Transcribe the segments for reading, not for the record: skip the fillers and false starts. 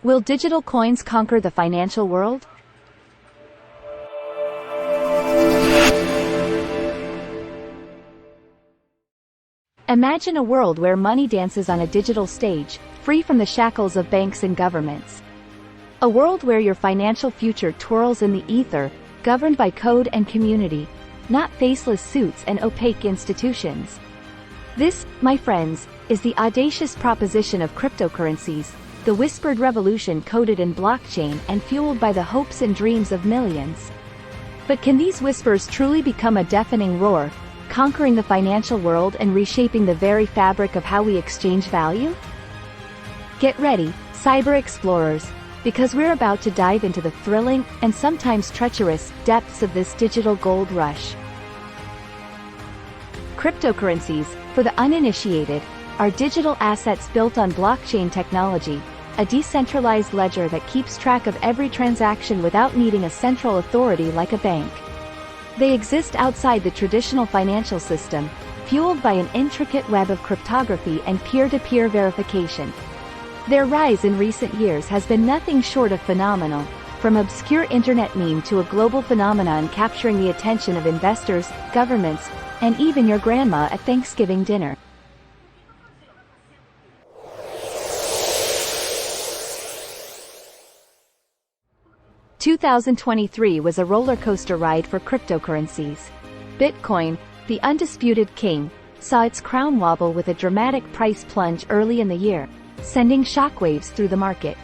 Will digital coins conquer the financial world? Imagine a world where money dances on a digital stage, free from the shackles of banks and governments. A world where your financial future twirls in the ether, governed by code and community, not faceless suits and opaque institutions. This, my friends, is the audacious proposition of cryptocurrencies, the whispered revolution coded in blockchain and fueled by the hopes and dreams of millions. But can these whispers truly become a deafening roar, conquering the financial world and reshaping the very fabric of how we exchange value? Get ready, cyber explorers, because we're about to dive into the thrilling, and sometimes treacherous, depths of this digital gold rush. Cryptocurrencies, for the uninitiated, are digital assets built on blockchain technology, a decentralized ledger that keeps track of every transaction without needing a central authority like a bank. They exist outside the traditional financial system, fueled by an intricate web of cryptography and peer-to-peer verification. Their rise in recent years has been nothing short of phenomenal, from obscure internet meme to a global phenomenon capturing the attention of investors, governments, and even your grandma at Thanksgiving dinner. "2023 was a roller coaster ride for cryptocurrencies. Bitcoin, the undisputed king, saw its crown wobble with a dramatic price plunge early in the year, sending shockwaves through the market.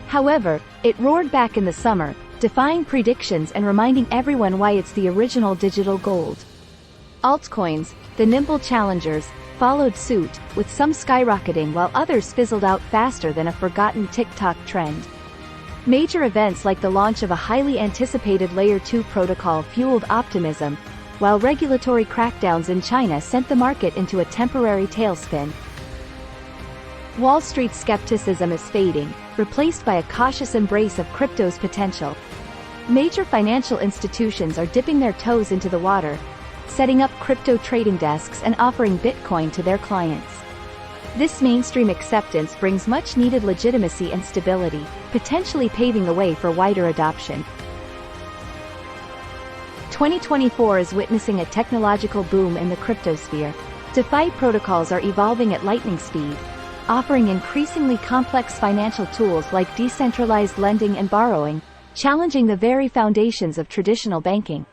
However, it roared back in the summer, defying predictions and reminding everyone why it's the original digital gold. Altcoins, the nimble challengers, followed suit, with some skyrocketing while others fizzled out faster than a forgotten TikTok trend. Major events like the launch of a highly anticipated Layer 2 protocol fueled optimism, while regulatory crackdowns in China sent the market into a temporary tailspin. Wall Street's skepticism is fading, replaced by a cautious embrace of crypto's potential. Major financial institutions are dipping their toes into the water, setting up crypto trading desks and offering Bitcoin to their clients. This mainstream acceptance brings much-needed legitimacy and stability, potentially paving the way for wider adoption. 2024 is witnessing a technological boom in the cryptosphere. DeFi protocols are evolving at lightning speed, offering increasingly complex financial tools like decentralized lending and borrowing, challenging the very foundations of traditional banking.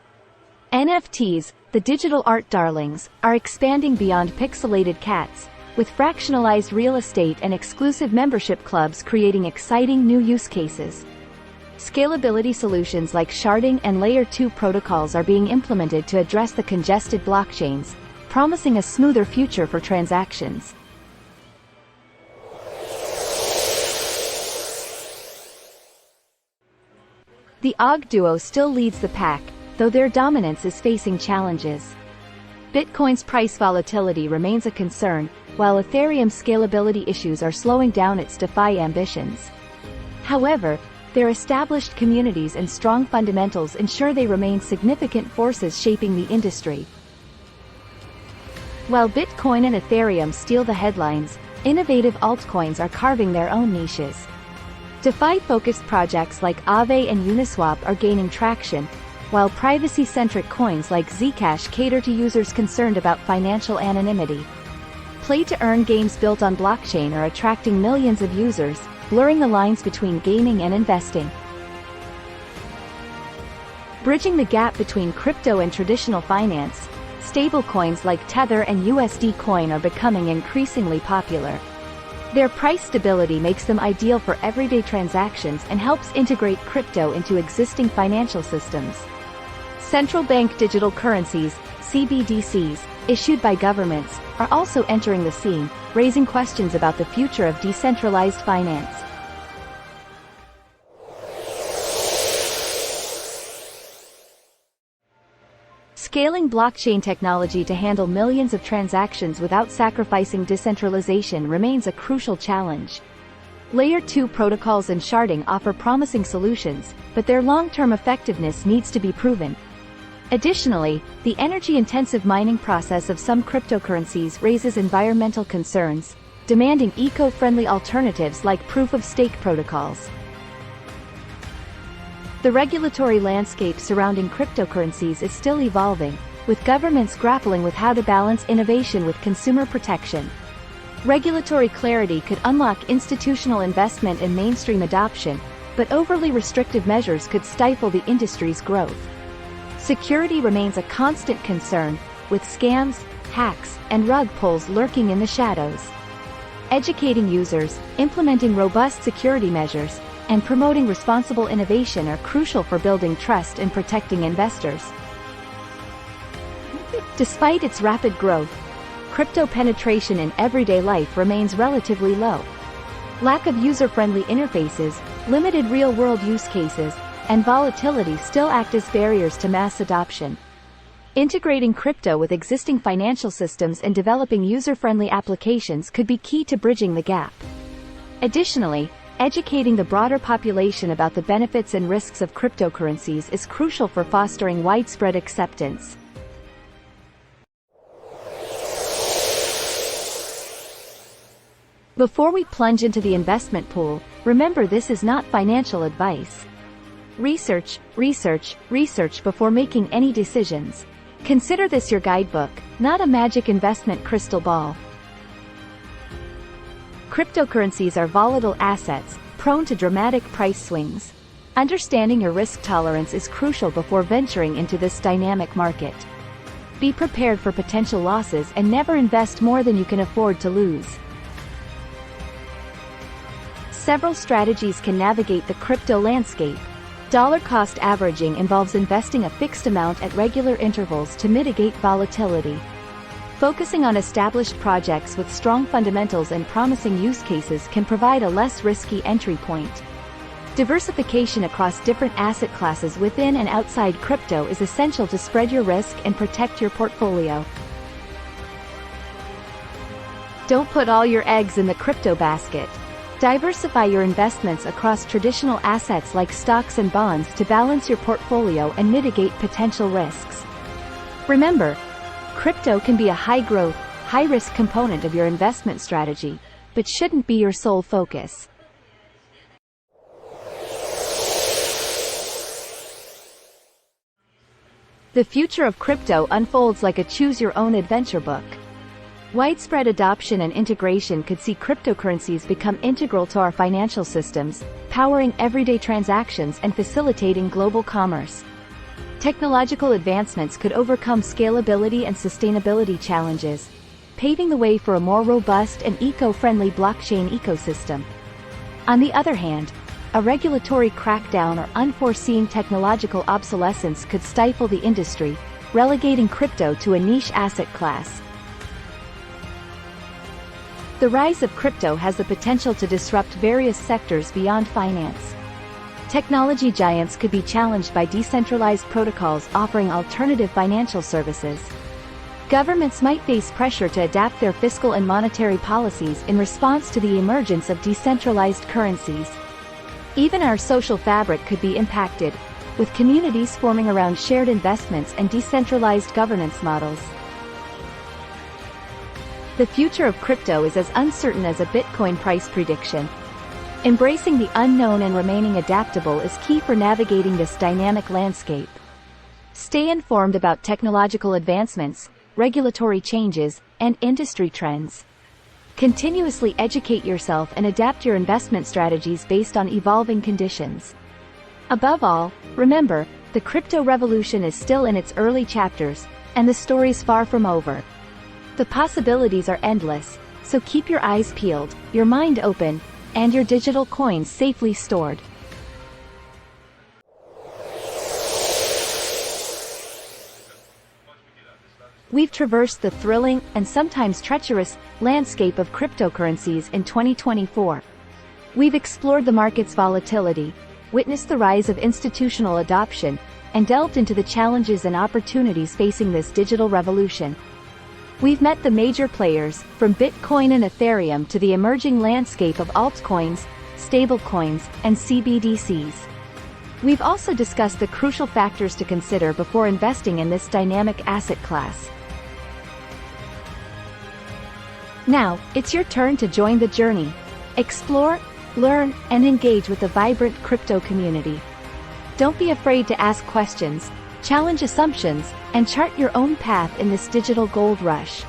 NFTs, the digital art darlings, are expanding beyond pixelated cats, with fractionalized real estate and exclusive membership clubs creating exciting new use cases. Scalability solutions like sharding and Layer 2 protocols are being implemented to address the congested blockchains, promising a smoother future for transactions. The OG duo still leads the pack, though their dominance is facing challenges. Bitcoin's price volatility remains a concern, while Ethereum's scalability issues are slowing down its DeFi ambitions. However, their established communities and strong fundamentals ensure they remain significant forces shaping the industry. While Bitcoin and Ethereum steal the headlines, innovative altcoins are carving their own niches. DeFi-focused projects like Aave and Uniswap are gaining traction, while privacy-centric coins like Zcash cater to users concerned about financial anonymity. Play-to-earn games built on blockchain are attracting millions of users, blurring the lines between gaming and investing. Bridging the gap between crypto and traditional finance, stablecoins like Tether and USD Coin are becoming increasingly popular. Their price stability makes them ideal for everyday transactions and helps integrate crypto into existing financial systems. Central bank digital currencies, CBDCs, issued by governments, are also entering the scene, raising questions about the future of decentralized finance. Scaling blockchain technology to handle millions of transactions without sacrificing decentralization remains a crucial challenge. Layer 2 protocols and sharding offer promising solutions, but their long-term effectiveness needs to be proven. Additionally, the energy-intensive mining process of some cryptocurrencies raises environmental concerns, demanding eco-friendly alternatives like proof-of-stake protocols. The regulatory landscape surrounding cryptocurrencies is still evolving, with governments grappling with how to balance innovation with consumer protection. Regulatory clarity could unlock institutional investment and mainstream adoption, but overly restrictive measures could stifle the industry's growth. Security remains a constant concern, with scams, hacks, and rug pulls lurking in the shadows. Educating users, implementing robust security measures, and promoting responsible innovation are crucial for building trust and protecting investors. Despite its rapid growth, crypto penetration in everyday life remains relatively low. Lack of user-friendly interfaces, limited real-world use cases, and volatility still act as barriers to mass adoption. Integrating crypto with existing financial systems and developing user-friendly applications could be key to bridging the gap. Additionally, educating the broader population about the benefits and risks of cryptocurrencies is crucial for fostering widespread acceptance. Before we plunge into the investment pool, remember this is not financial advice. Research before making any decisions. Consider this your guidebook, not a magic investment crystal ball. Cryptocurrencies are volatile assets, prone to dramatic price swings. Understanding your risk tolerance is crucial before venturing into this dynamic market. Be prepared for potential losses and never invest more than you can afford to lose. Several strategies can navigate the crypto landscape. Dollar-cost averaging involves investing a fixed amount at regular intervals to mitigate volatility. Focusing on established projects with strong fundamentals and promising use cases can provide a less risky entry point. Diversification across different asset classes within and outside crypto is essential to spread your risk and protect your portfolio. Don't put all your eggs in the crypto basket. Diversify your investments across traditional assets like stocks and bonds to balance your portfolio and mitigate potential risks. Remember, crypto can be a high-growth, high-risk component of your investment strategy, but shouldn't be your sole focus. The future of crypto unfolds like a choose-your-own-adventure book. Widespread adoption and integration could see cryptocurrencies become integral to our financial systems, powering everyday transactions and facilitating global commerce. Technological advancements could overcome scalability and sustainability challenges, paving the way for a more robust and eco-friendly blockchain ecosystem. On the other hand, a regulatory crackdown or unforeseen technological obsolescence could stifle the industry, relegating crypto to a niche asset class. The rise of crypto has the potential to disrupt various sectors beyond finance. Technology giants could be challenged by decentralized protocols offering alternative financial services. Governments might face pressure to adapt their fiscal and monetary policies in response to the emergence of decentralized currencies. Even our social fabric could be impacted, with communities forming around shared investments and decentralized governance models. The future of crypto is as uncertain as a Bitcoin price prediction. Embracing the unknown and remaining adaptable is key for navigating this dynamic landscape. Stay informed about technological advancements, regulatory changes, and industry trends. Continuously educate yourself and adapt your investment strategies based on evolving conditions. Above all, remember, the crypto revolution is still in its early chapters, and the story's far from over. The possibilities are endless, so keep your eyes peeled, your mind open, and your digital coins safely stored. We've traversed the thrilling, and sometimes treacherous, landscape of cryptocurrencies in 2024. We've explored the market's volatility, witnessed the rise of institutional adoption, and delved into the challenges and opportunities facing this digital revolution. We've met the major players, from Bitcoin and Ethereum to the emerging landscape of altcoins, stablecoins, and CBDCs. We've also discussed the crucial factors to consider before investing in this dynamic asset class. Now, it's your turn to join the journey. Explore, learn, and engage with the vibrant crypto community. Don't be afraid to ask questions, challenge assumptions, and chart your own path in this digital gold rush.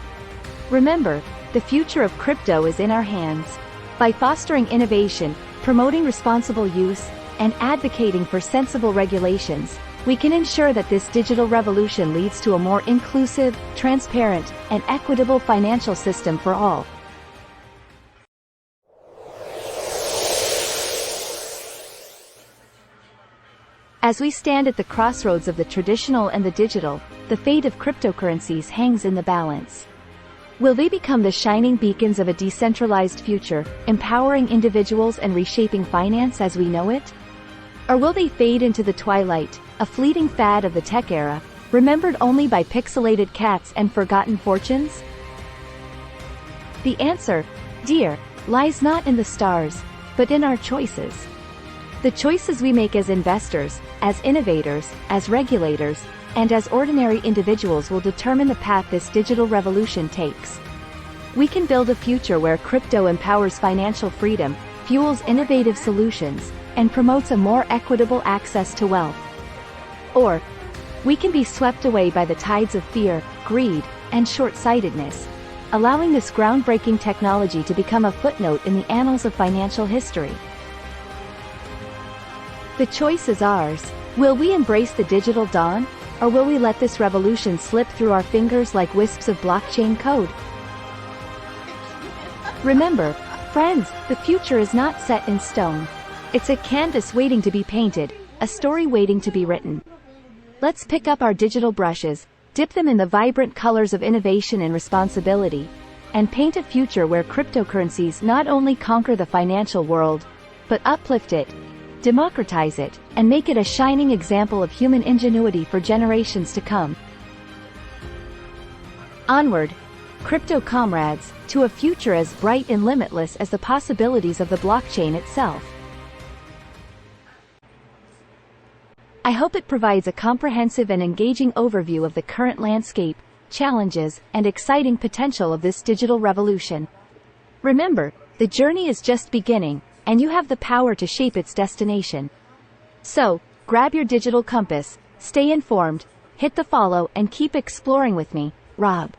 Remember, the future of crypto is in our hands. By fostering innovation, promoting responsible use, and advocating for sensible regulations, we can ensure that this digital revolution leads to a more inclusive, transparent, and equitable financial system for all. As we stand at the crossroads of the traditional and the digital, the fate of cryptocurrencies hangs in the balance. Will they become the shining beacons of a decentralized future, empowering individuals and reshaping finance as we know it? Or will they fade into the twilight, a fleeting fad of the tech era, remembered only by pixelated cats and forgotten fortunes? The answer, dear, lies not in the stars, but in our choices. The choices we make as investors, as innovators, as regulators, and as ordinary individuals will determine the path this digital revolution takes. We can build a future where crypto empowers financial freedom, fuels innovative solutions, and promotes a more equitable access to wealth. Or, we can be swept away by the tides of fear, greed, and short-sightedness, allowing this groundbreaking technology to become a footnote in the annals of financial history. The choice is ours. Will we embrace the digital dawn, or will we let this revolution slip through our fingers like wisps of blockchain code? Remember, friends, the future is not set in stone. It's a canvas waiting to be painted, a story waiting to be written. Let's pick up our digital brushes, dip them in the vibrant colors of innovation and responsibility, and paint a future where cryptocurrencies not only conquer the financial world, but uplift it, democratize it, and make it a shining example of human ingenuity for generations to come. Onward, crypto comrades, to a future as bright and limitless as the possibilities of the blockchain itself. I hope it provides a comprehensive and engaging overview of the current landscape, challenges, and exciting potential of this digital revolution. Remember, the journey is just beginning, and you have the power to shape its destination. So, grab your digital compass, stay informed, hit the follow, and keep exploring with me, Rob.